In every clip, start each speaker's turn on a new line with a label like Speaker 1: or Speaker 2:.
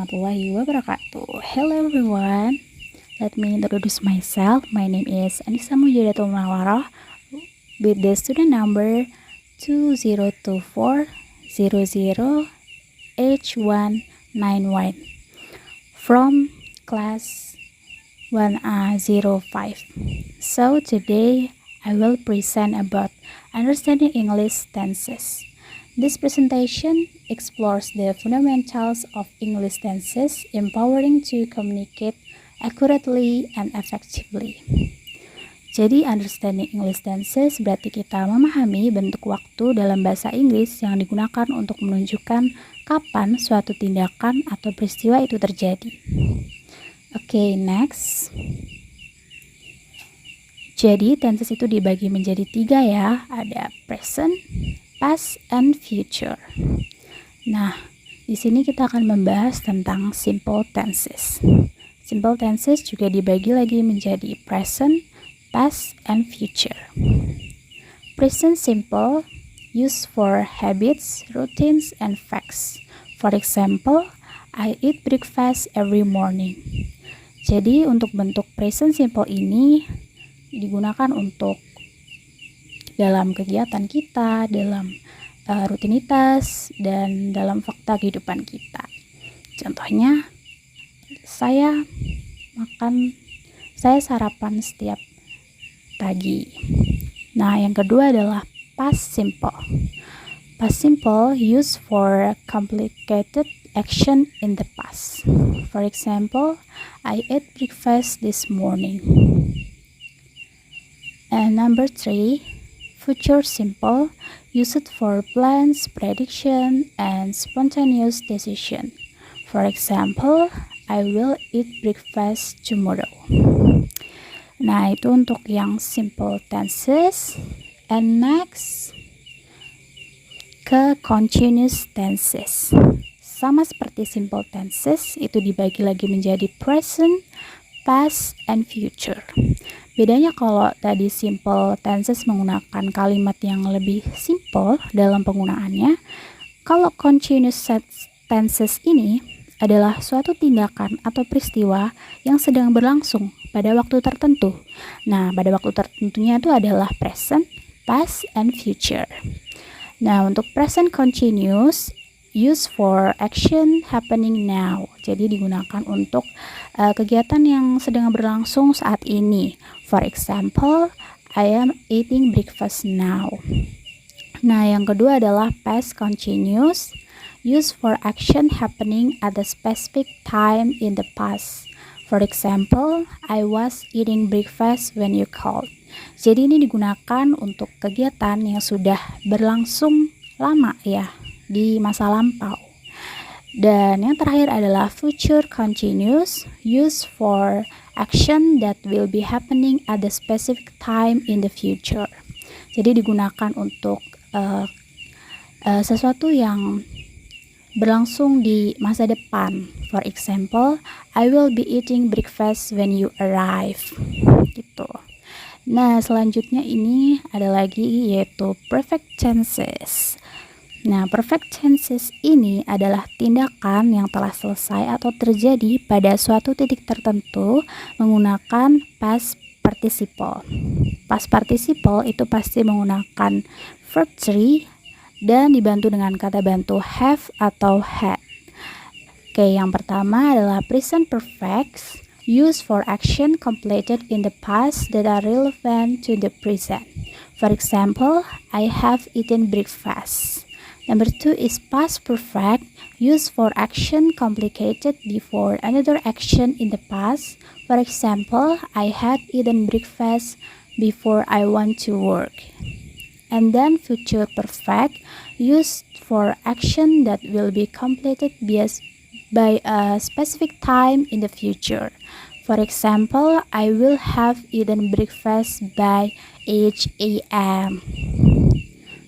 Speaker 1: warahmatullahi wabarakatuh. Hello everyone, let me introduce myself. My name is Anissa Mujadatul Mawarah with the student number 202400H191 from class 1A05. So today I will present about understanding English tenses. This presentation explores the fundamentals of English tenses, empowering to communicate accurately and effectively. Jadi, understanding English tenses berarti kita memahami bentuk waktu dalam bahasa Inggris yang digunakan untuk menunjukkan kapan suatu tindakan atau peristiwa itu terjadi. Oke, next. Jadi, tenses itu dibagi menjadi 3 ya. Ada present, past, and future. Nah, di sini kita akan membahas tentang simple tenses. Simple tenses juga dibagi lagi menjadi present, past, and future. Present simple used for habits, routines, and facts. For example, I eat breakfast every morning. Jadi, untuk bentuk present simple ini digunakan untuk dalam kegiatan kita, dalam rutinitas, dan dalam fakta kehidupan kita. Contohnya, saya sarapan setiap pagi. Nah, yang kedua adalah past simple. Past simple used for complicated action in the past. For example, I ate breakfast this morning. And number 3, future simple, used for plans, prediction, and spontaneous decision. For example, I will eat breakfast tomorrow. Nah, itu untuk yang simple tenses. And next, ke continuous tenses. Sama seperti simple tenses, itu dibagi lagi menjadi present, past, and future. Bedanya kalau tadi simple tenses menggunakan kalimat yang lebih simple dalam penggunaannya, kalau continuous tenses ini adalah suatu tindakan atau peristiwa yang sedang berlangsung pada waktu tertentu. Nah, pada waktu tertentunya itu adalah present, past, and future. Nah, untuk present continuous used for action happening now. Jadi digunakan untuk kegiatan yang sedang berlangsung saat ini. For example, I am eating breakfast now. Nah, yang kedua adalah past continuous used for action happening at a specific time in the past. For example, I was eating breakfast when you called. Jadi ini digunakan untuk kegiatan yang sudah berlangsung lama ya, di masa lampau. Dan yang terakhir adalah future continuous used for action that will be happening at the specific time in the future. Jadi digunakan untuk sesuatu yang berlangsung di masa depan. For example, I will be eating breakfast when you arrive. Gitu. Nah, selanjutnya ini ada lagi yaitu perfect tenses. Nah, perfect tenses ini adalah tindakan yang telah selesai atau terjadi pada suatu titik tertentu menggunakan past participle. Past participle itu pasti menggunakan verb 3 dan dibantu dengan kata bantu have atau had. Oke, yang pertama adalah present perfect used for action completed in the past that are relevant to the present. For example, I have eaten breakfast. Number 2 is past perfect, used for action completed before another action in the past. For example, I had eaten breakfast before I went to work. And then future perfect, used for action that will be completed by a specific time in the future. For example, I will have eaten breakfast by 8 a.m.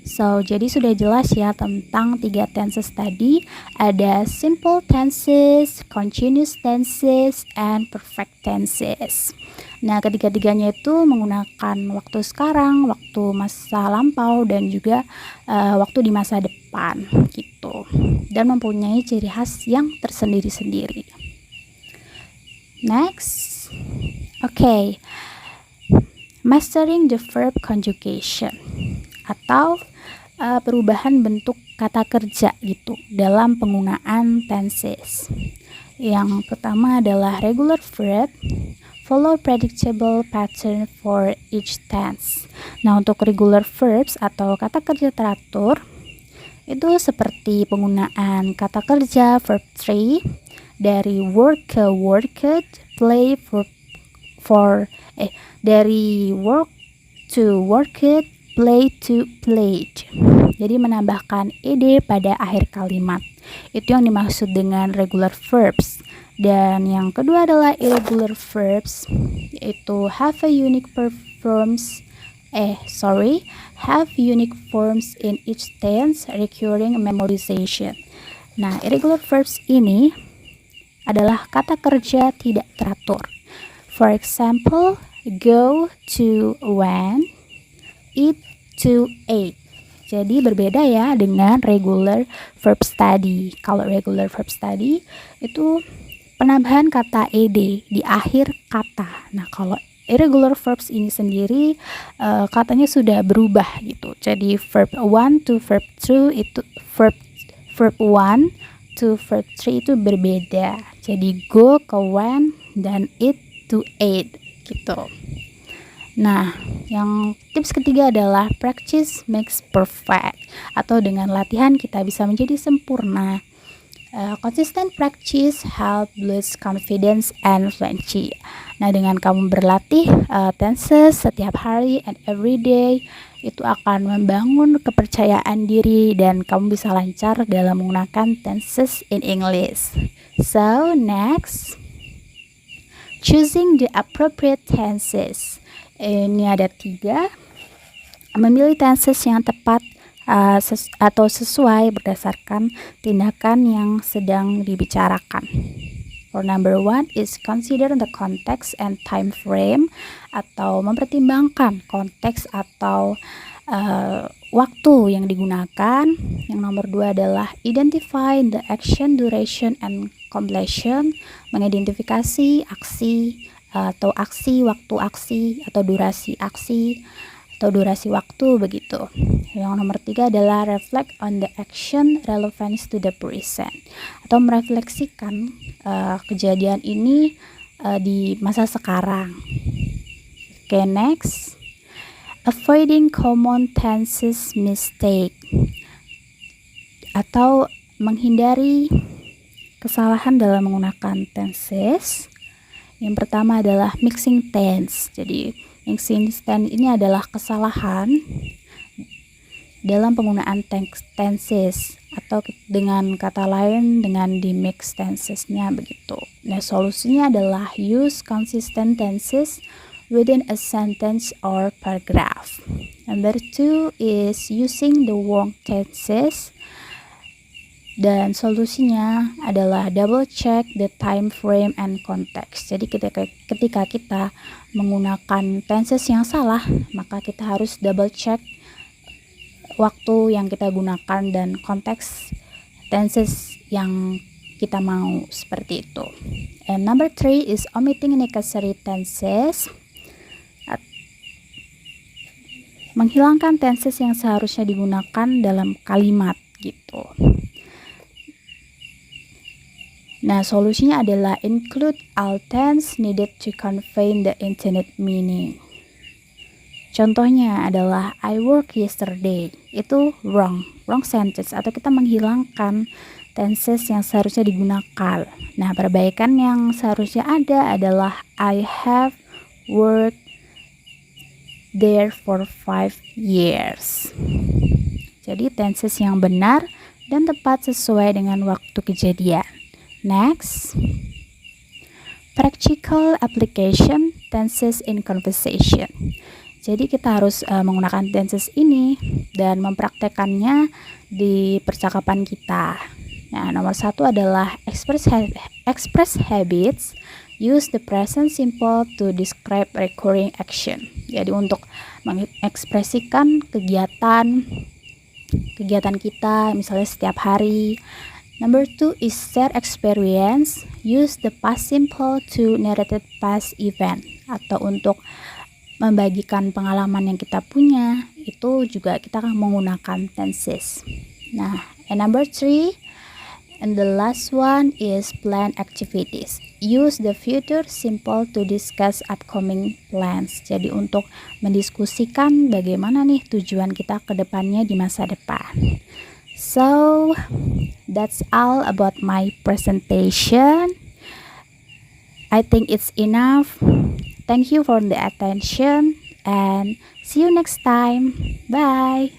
Speaker 1: So, jadi sudah jelas ya tentang 3 tenses tadi. Ada simple tenses, continuous tenses, and perfect tenses. Nah, ketiga-tiganya itu menggunakan waktu sekarang, waktu masa lampau, dan juga waktu di masa depan gitu. Dan mempunyai ciri khas yang tersendiri-sendiri. Next. Okay. Mastering the verb conjugation atau perubahan bentuk kata kerja gitu dalam penggunaan tenses. Yang pertama adalah regular verb, follow predictable pattern for each tense. Nah, untuk regular verbs atau kata kerja teratur itu seperti penggunaan kata kerja verb 3 dari work ke worked, play dari work to worked, play to played. Jadi menambahkan ed pada akhir kalimat. Itu yang dimaksud dengan regular verbs. Dan yang kedua adalah irregular verbs, yaitu have unique forms in each tense requiring memorization. Nah, irregular verbs ini adalah kata kerja tidak teratur. For example, go to went, eat to ate. Jadi berbeda ya dengan regular verbs tadi. Kalau regular verbs tadi itu penambahan kata ed di akhir kata. Nah, kalau irregular verbs ini sendiri katanya sudah berubah gitu. Jadi verb 1 to verb 2 itu verb 1 to verb 3 itu berbeda. Jadi go ke went dan eat to ate gitu. Nah, yang tips ketiga adalah practice makes perfect, atau dengan latihan kita bisa menjadi sempurna. Consistent practice help boost confidence and fluency. Nah, dengan kamu berlatih tenses setiap hari and every day, itu akan membangun kepercayaan diri dan kamu bisa lancar dalam menggunakan tenses in English. So, next, choosing the appropriate tenses. Ini ada 3. Memilih tenses yang tepat atau sesuai berdasarkan tindakan yang sedang dibicarakan. For number 1 is consider the context and time frame, atau mempertimbangkan konteks atau waktu yang digunakan. Yang nomor 2 adalah identify the action, duration, and completion, mengidentifikasi aksi atau aksi, waktu aksi, atau durasi aksi atau durasi waktu begitu. Yang nomor 3 adalah reflect on the action relevance to the present, atau merefleksikan kejadian ini di masa sekarang. Okay, next, avoiding common tenses mistake, atau menghindari kesalahan dalam menggunakan tenses. Yang pertama adalah mixing tense. Jadi mixing tense ini adalah kesalahan dalam penggunaan tenses, atau dengan kata lain dengan di mix tensesnya begitu. Nah, solusinya adalah use consistent tenses within a sentence or paragraph. Number 2 is using the wrong tenses. Dan solusinya adalah double check the time frame and context. Jadi ketika kita menggunakan tenses yang salah, maka kita harus double check waktu yang kita gunakan dan konteks tenses yang kita mau, seperti itu. And number 3 is omitting necessary tenses. Menghilangkan tenses yang seharusnya digunakan dalam kalimat gitu. Nah, solusinya adalah include all tense needed to convey the intended meaning. Contohnya adalah I work yesterday. Itu wrong sentence, atau kita menghilangkan tenses yang seharusnya digunakan. Nah, perbaikan yang seharusnya ada adalah I have worked there for 5 years. Jadi tenses yang benar dan tepat sesuai dengan waktu kejadian. Next, practical application tenses in conversation. Jadi kita harus menggunakan tenses ini dan mempraktekannya di percakapan kita. Nah, nomor 1 adalah express habits. Use the present simple to describe recurring action. Jadi untuk mengekspresikan kegiatan kita misalnya setiap hari. Number 2 is share experience. Use the past simple to narrate past event. Atau untuk membagikan pengalaman yang kita punya, itu juga kita akan menggunakan tenses. Nah, and number 3 and the last one is plan activities. Use the future simple to discuss upcoming plans. Jadi untuk mendiskusikan bagaimana nih tujuan kita ke depannya di masa depan. So, that's all about my presentation. I think it's enough. Thank you for the attention and see you next time. Bye.